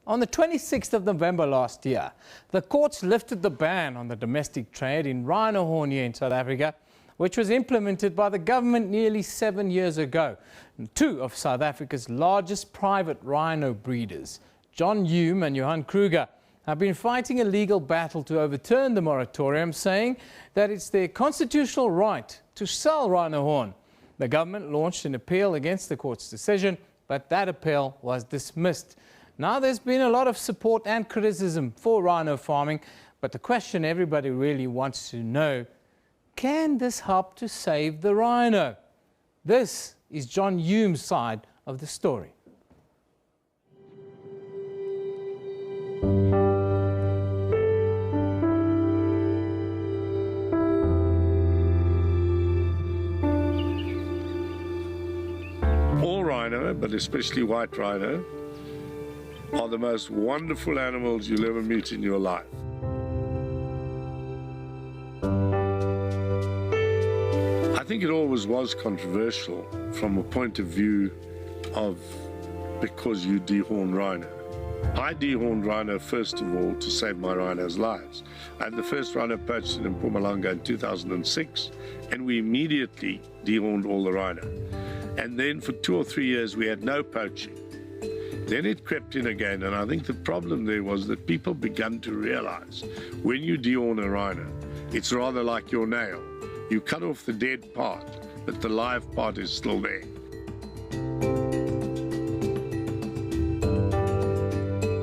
On the 26th of November last year, the courts lifted the ban on the domestic trade in rhino horn here in South Africa, which was implemented by the government nearly 7 years ago. Two of South Africa's largest private rhino breeders, John Hume and Johan Kruger, have been fighting a legal battle to overturn the moratorium, saying that it's their constitutional right to sell rhino horn. The government launched an appeal against the court's decision, but that appeal was dismissed. Now there's been a lot of support and criticism for rhino farming, but the question everybody really wants to know, can this help to save the rhino? This is John Hume's side of the story. All rhino, but especially white rhino, are the most wonderful animals you'll ever meet in your life. I think it always was controversial from a point of view of because you dehorn rhino. I dehorned rhino first of all to save my rhinos' lives. I had the first rhino poached in Mpumalanga in 2006, and we immediately dehorned all the rhino. And then for 2 or 3 years we had no poaching. Then it crept in again, and I think the problem there was that people began to realize when you dehorn a rhino, it's rather like your nail. You cut off the dead part, but the live part is still there.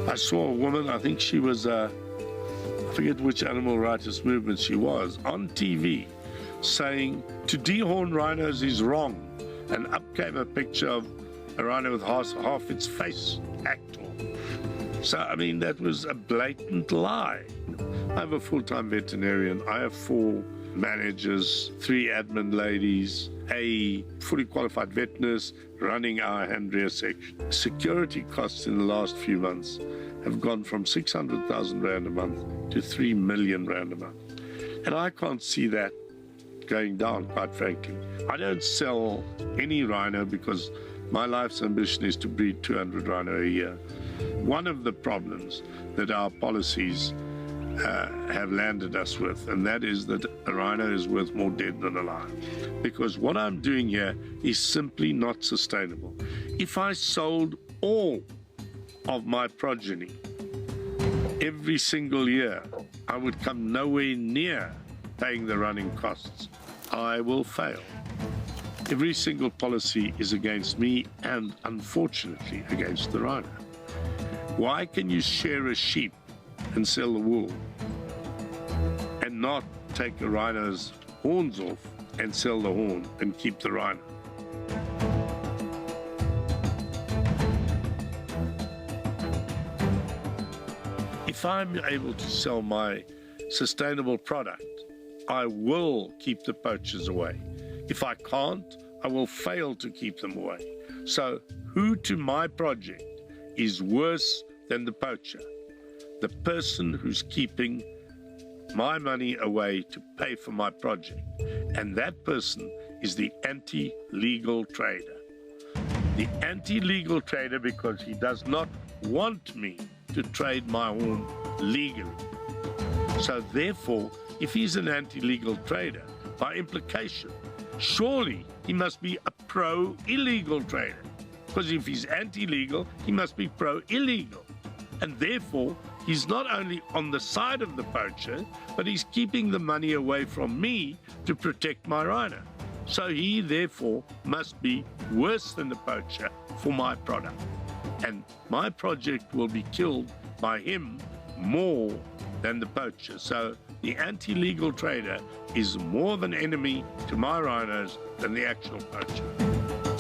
I saw a woman, I think she was, I forget which animal rights movement she was, on TV saying to dehorn rhinos is wrong. And up came a picture of a rhino with half its face hacked off. So, I mean, that was a blatant lie. I'm a full-time veterinarian. I have 4 managers, 3 admin ladies, a fully qualified vet nurse running our hand rear section. Security costs in the last few months have gone from 600,000 Rand a month to 3 million Rand a month. And I can't see that going down, quite frankly. I don't sell any rhino because my life's ambition is to breed 200 rhino a year. One of the problems that our policies have landed us with, and that is that a rhino is worth more dead than alive. Because what I'm doing here is simply not sustainable. If I sold all of my progeny every single year, I would come nowhere near paying the running costs. I will fail. Every single policy is against me and, unfortunately, against the rhino. Why can you shear a sheep and sell the wool and not take a rhino's horns off and sell the horn and keep the rhino? If I'm able to sell my sustainable product, I will keep the poachers away. If I can't, I will fail to keep them away. So who to my project is worse than the poacher? The person who's keeping my money away to pay for my project. And that person is the anti-legal trader. The anti-legal trader because he does not want me to trade my horn legally. So therefore, if he's an anti-legal trader, by implication, surely he must be a pro-illegal trader. Because if he's anti-legal, he must be pro-illegal. And therefore, he's not only on the side of the poacher, but he's keeping the money away from me to protect my rhino. So he, therefore, must be worse than the poacher for my product. And my project will be killed by him more than the poacher. So the anti-legal trader is more of an enemy to my rhinos than the actual poacher.